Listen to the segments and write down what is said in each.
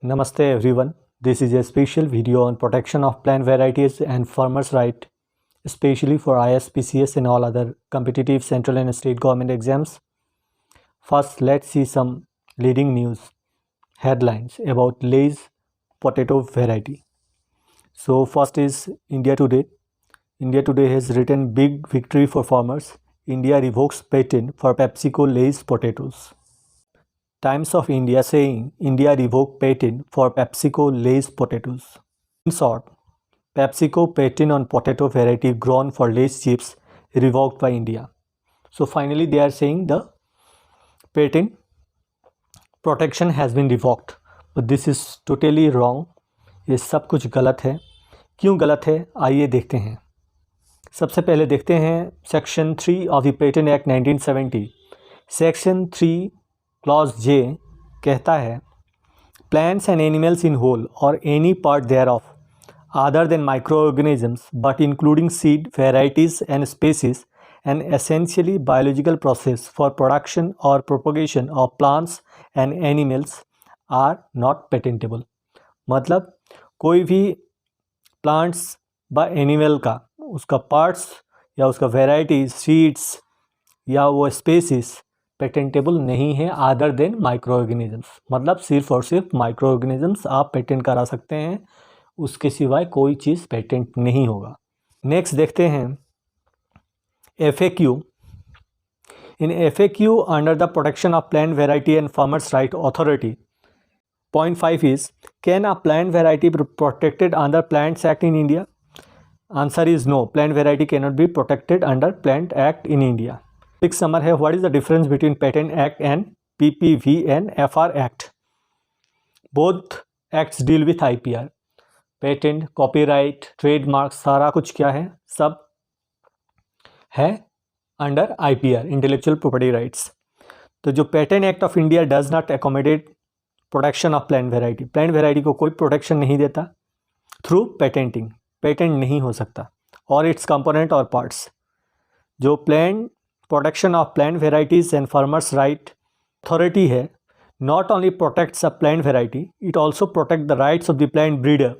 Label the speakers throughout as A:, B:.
A: Namaste everyone. This is a special video on protection of plant varieties and farmers' right, especially for ISPCS and all other competitive central and state government exams. First, let's see some leading news headlines about Lay's potato variety. So first is India Today. India Today has written big victory for farmers. India revokes patent for PepsiCo Lay's potatoes. Times of India saying India revoked patent for PepsiCo Lay's potatoes. In short, PepsiCo patent on potato variety grown for Lay's chips revoked by India. So finally they are saying the patent protection has been revoked. But this is totally wrong. ये सब कुछ गलत है. क्यों गलत है आइए देखते हैं. सबसे पहले देखते हैं section 3 of the patent act 1970. Section 3 clause J कहता है plants and animals in whole or any part thereof other than microorganisms but including seed varieties and species and essentially biological process for production or propagation of plants and animals are not patentable. मतलब कोई भी plants व animal का उसका parts या उसका varieties seeds या वो स्पेसीज पेटेंटेबल नहीं है अदर देन माइक्रो ऑर्गेनिजम्स. मतलब सिर्फ और सिर्फ माइक्रो ऑर्गेनिजम्स आप पेटेंट करा सकते हैं, उसके सिवाय कोई चीज़ पेटेंट नहीं होगा. नेक्स्ट देखते हैं FAQ. In FAQ under the protection of plant variety and farmers right authority. Point 5 is, can a plant variety be protected under Plants Act in India? Answer is no. Plant variety cannot be protected under Plant Act in India. Sixth number है, what is the difference between Patent Act and PPV and FR Act? Both acts deal with IPR. Patent, copyright, trademark सारा कुछ क्या है, सब है under IPR, Intellectual Property Rights. तो जो Patent Act of India does not accommodate protection of plant variety, plant variety को कोई प्रोटेक्शन नहीं देता थ्रू पेटेंटिंग. पेटेंट नहीं हो सकता. और इट्स कंपोनेंट और पार्ट्स. जो plant protection of plant varieties and farmers right authority है, not only protects a plant variety, it also protect the rights of the plant breeder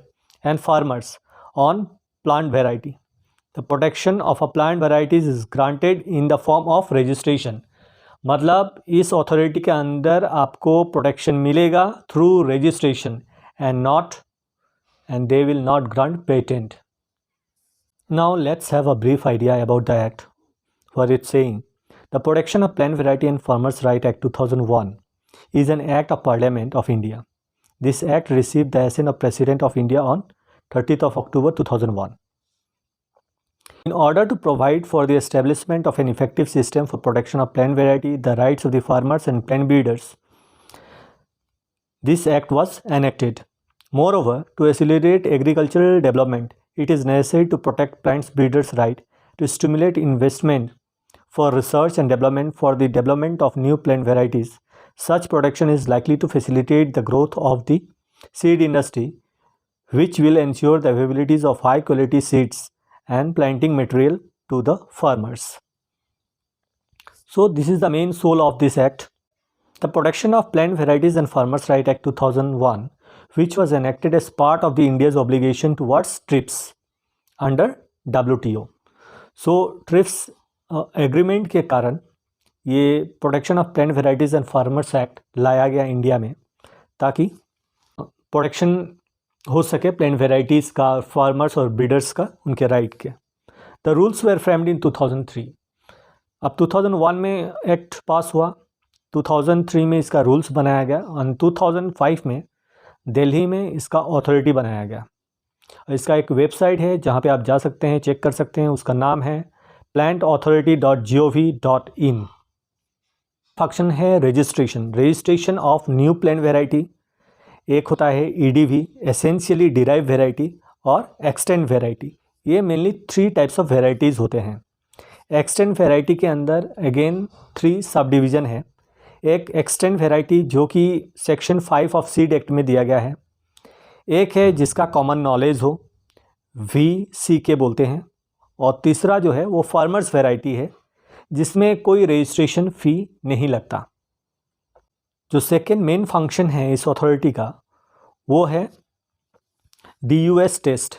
A: and farmers on plant variety. The protection of a plant varieties is granted in the form of registration. मतलब इस authority के अंदर आपको protection मिलेगा through registration and they will not grant patent. Now let's have a brief idea about the act. For it's saying the protection of plant variety and farmers right act 2001 is an act of parliament of India. This act received the assent of president of India on 30th of October 2001. In order to provide for the establishment of an effective system for protection of plant variety, the rights of the farmers and plant breeders, this act was enacted. Moreover, to accelerate agricultural development, it is necessary to protect plant breeders' right to stimulate investment for research and development for the development of new plant varieties. Such protection is likely to facilitate the growth of the seed industry, which will ensure the availability of high quality seeds and planting material to the farmers. So this is the main soul of this act. The Protection of Plant Varieties and Farmers Right Act 2001, which was enacted as part of the India's obligation towards TRIPS under WTO. So TRIPS agreement के कारण ये Protection of Plant Varieties and Farmers Act लाया गया India में, ताकि protection हो सके plant varieties का, फार्मर्स और ब्रीडर्स का, उनके राइट के. The rules were framed in 2003. अब 2001 में एक्ट पास हुआ, 2003 में इसका रूल्स बनाया गया और 2005 में दिल्ली में इसका अथॉरिटी बनाया गया. इसका एक वेबसाइट है जहां पे आप जा सकते हैं, चेक कर सकते हैं. उसका नाम है plantauthority.gov.in. फंक्शन है registration of new plant variety. एक होता है EDV, एसेंशियली डिराइव वेराइटी, और एक्सटेंड वेराइटी. ये मेनली 3 टाइप्स ऑफ वेराइटीज़ होते हैं. एक्सटेंड वेराइटी के अंदर अगेन 3 सब डिवीज़न है. एक एक्सटेंड वेराइटी जो कि सेक्शन 5 ऑफ सीड एक्ट में दिया गया है. एक है जिसका कॉमन नॉलेज हो, VCK बोलते हैं. और तीसरा जो है वो फार्मर्स वेराइटी है जिसमें कोई रजिस्ट्रेशन फ़ी नहीं लगता. जो सेकेंड मेन फंक्शन है इस अथॉरिटी का, वो है DUS टेस्ट।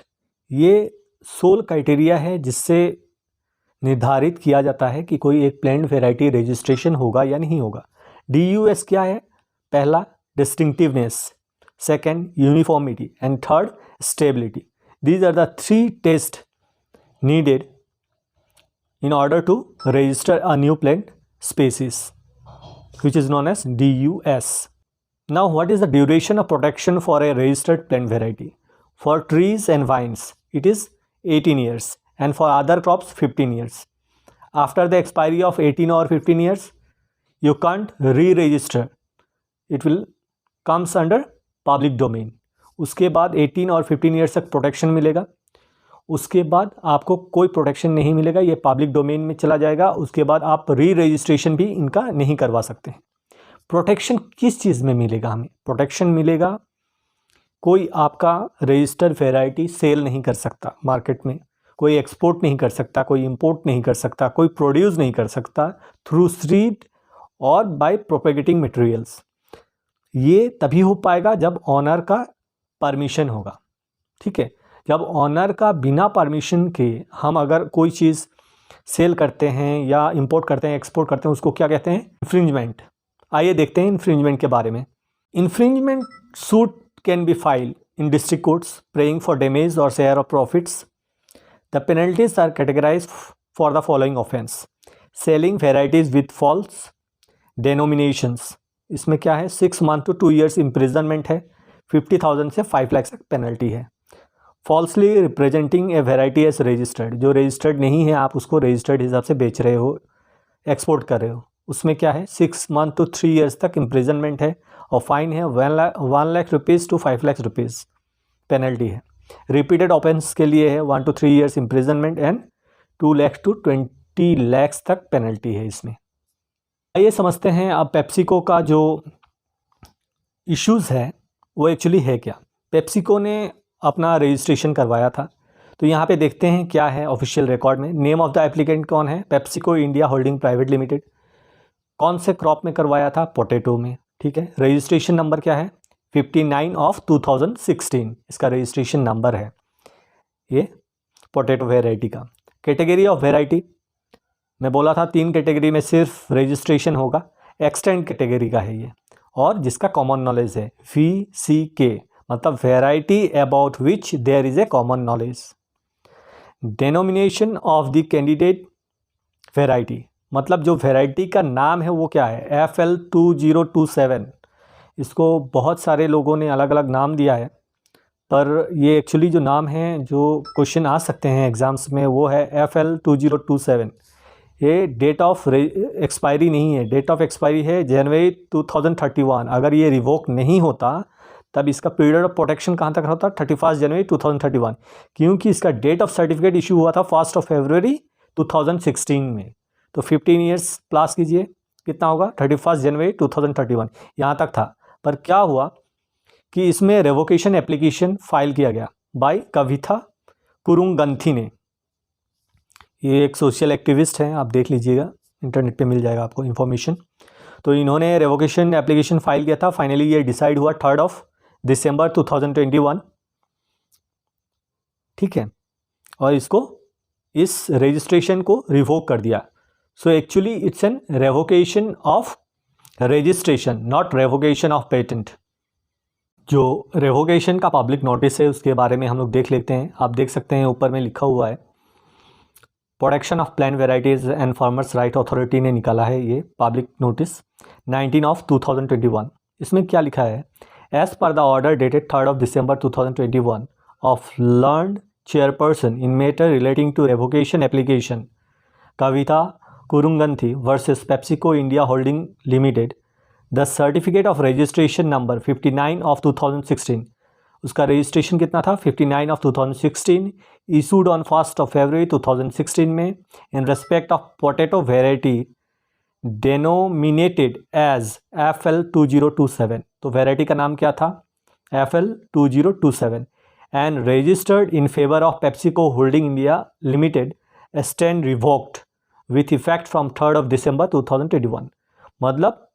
A: ये सोल क्राइटेरिया है जिससे निर्धारित किया जाता है कि कोई एक प्लांट वैरायटी रजिस्ट्रेशन होगा या नहीं होगा। DUS क्या है? पहला distinctiveness, second uniformity and third stability. These are the 3 test needed in order to register a new plant species, which is known as DUS. Now, what is the duration of protection for a registered plant variety? For trees and vines, it is 18 years, and for other crops, 15 years. After the expiry of 18 or 15 years, you can't re-register. It will comes under public domain. उसके बाद 18 और 15 years तक protection मिलेगा। उसके बाद आपको कोई protection नहीं मिलेगा, ये पब्लिक डोमेन में चला जाएगा। उसके बाद आप री रजिस्ट्रेशन भी इनका नहीं करवा सकते हैं। प्रोटेक्शन किस चीज़ में मिलेगा हमें? प्रोटेक्शन मिलेगा, कोई आपका रजिस्टर्ड वैरायटी सेल नहीं कर सकता मार्केट में, कोई एक्सपोर्ट नहीं कर सकता, कोई इंपोर्ट नहीं कर सकता, कोई प्रोड्यूस नहीं कर सकता थ्रू सीड और बाय प्रोपेगेटिंग मटेरियल्स। ये तभी हो पाएगा जब ऑनर का परमिशन होगा। ठीक है, जब ऑनर का बिना परमिशन के हम अगर कोई चीज़ सेल करते हैं या इंपोर्ट करते हैं, एक्सपोर्ट करते हैं, उसको क्या कहते हैं? इन्फ्रिंजमेंट। आइए देखते हैं इन्फ्रिंजमेंट के बारे में। Infringement suit can be filed in district courts praying for damage or share of profits. The penalties are categorised for the following offence: selling varieties with false denominations, इसमें क्या है? 6 months to 2 years इम्प्रिजनमेंट है, 50,000 से 5 लाख तक penalty है। Falsely representing a variety as registered, जो registered नहीं है आप उसको रजिस्टर्ड हिसाब से बेच रहे हो, एक्सपोर्ट कर रहे हो, उसमें क्या है? 6 months to 3 years तक इम्प्रिजनमेंट है और फाइन है 1 lakh rupees to 5 lakh rupees penalty है। रिपीटेड ऑफेंस के लिए है 1 to 3 years imprisonment and 2 lakh to 20 lakh तक पेनल्टी है इसमें। आइए समझते हैं अब पेप्सिको का जो इश्यूज़ है वो एक्चुअली है क्या। पेप्सिको ने अपना रजिस्ट्रेशन करवाया था, तो यहाँ पे देखते हैं क्या है ऑफिशियल रिकॉर्ड में। नेम ऑफ द एप्लीकेंट कौन है? PepsiCo India holding private limited. कौन से क्रॉप में करवाया था? पोटैटो में। ठीक है, रजिस्ट्रेशन नंबर क्या है? 59 of 2016 इसका रजिस्ट्रेशन नंबर है, ये पोटैटो वेराइटी का। कैटेगरी ऑफ वेराइटी मैं बोला था 3 कैटेगरी में सिर्फ रजिस्ट्रेशन होगा, एक्सटेंड कैटेगरी का है ये, और जिसका कॉमन नॉलेज है VCK, मतलब variety about which there is a common knowledge. Denomination of the candidate variety, मतलब जो वेराइटी का नाम है वो क्या है? FL2027। इसको बहुत सारे लोगों ने अलग अलग नाम दिया है, पर ये एक्चुअली जो नाम है जो क्वेश्चन आ सकते हैं एग्जाम्स में वो है FL2027। ये डेट ऑफ एक्सपायरी नहीं है, डेट ऑफ एक्सपायरी है जनवरी 2031। अगर ये रिवोक नहीं होता तब इसका पीरियड ऑफ प्रोटेक्शन कहाँ तक होता? 31 जनवरी 2031, क्योंकि इसका डेट ऑफ सर्टिफिकेट इशू हुआ था 1 फरवरी 2016 में। तो 15 ईयर्स प्लस कीजिए, कितना होगा? 31 जनवरी 2031, यहाँ तक था। पर क्या हुआ कि इसमें रेवोकेशन एप्लीकेशन फाइल किया गया बाय कविता कुरुंगंथी ने। ये एक सोशल एक्टिविस्ट हैं, आप देख लीजिएगा, इंटरनेट पे मिल जाएगा आपको इन्फॉर्मेशन। तो इन्होंने रेवोकेशन एप्लीकेशन फाइल किया था। फाइनली ये डिसाइड हुआ 3 दिसंबर 2021। ठीक है, और इसको इस रजिस्ट्रेशन को रिवोक कर दिया। So actually it's an revocation of registration, not revocation of patent. जो रेवोकेशन का पब्लिक नोटिस है उसके बारे में हम लोग देख लेते हैं। आप देख सकते हैं ऊपर में लिखा हुआ है, protection of plant varieties and farmers right authority ने निकाला है ये पब्लिक नोटिस 19 of 2021। इसमें क्या लिखा है? As per the order dated 3 December 2021 of learned chairperson in matter relating to revocation application Kavitha Kurunganthi versus PepsiCo India holding limited, the certificate of registration number 59 of 2016, उसका registration कितना था? 59 of 2016, इशूड ऑन 1 फरवरी 2016 में in respect of potato variety denominated as FL2027। तो variety का नाम क्या था? FL2027 and registered in favour of PepsiCo holding India limited stand revoked with effect from 3 December 2021। मतलब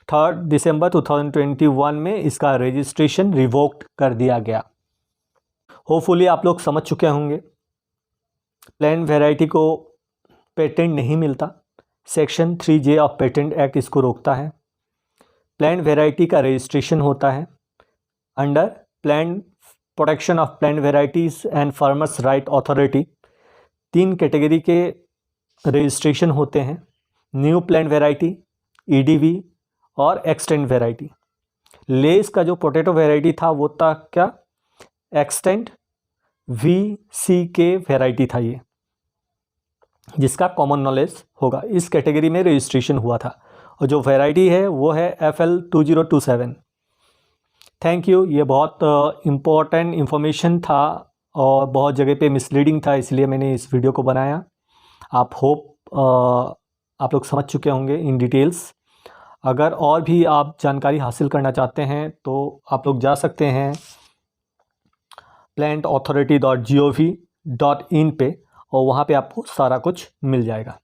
A: 3 दिसंबर 2021 में इसका रजिस्ट्रेशन रिवोक्ड कर दिया गया। होपफुली आप लोग समझ चुके होंगे। प्लांट वैरायटी को पेटेंट नहीं मिलता, section 3J of patent act इसको रोकता है। प्लांट वैरायटी का रजिस्ट्रेशन होता है under plant protection of plant varieties and farmers right authority. 3 category के रजिस्ट्रेशन होते हैं, न्यू प्लांट वैरायटी, EDV और एक्सटेंड वैरायटी। लेस का जो पोटैटो वैरायटी था वो था क्या, एक्सटेंड VCK वैरायटी था ये, जिसका कॉमन नॉलेज होगा। इस कैटेगरी में रजिस्ट्रेशन हुआ था और जो वैरायटी है वो है FL 2027। Thank you. ये बहुत इम्पोर्टेंट इन्फॉर्मेशन था और बहुत जगह पे मिसलीडिंग था, इसलिए मैंने इस वीडियो को बनाया। आप आप लोग समझ चुके होंगे इन डिटेल्स। अगर और भी आप जानकारी हासिल करना चाहते हैं तो आप लोग जा सकते हैं plantauthority.gov.in पे और वहाँ पे आपको सारा कुछ मिल जाएगा।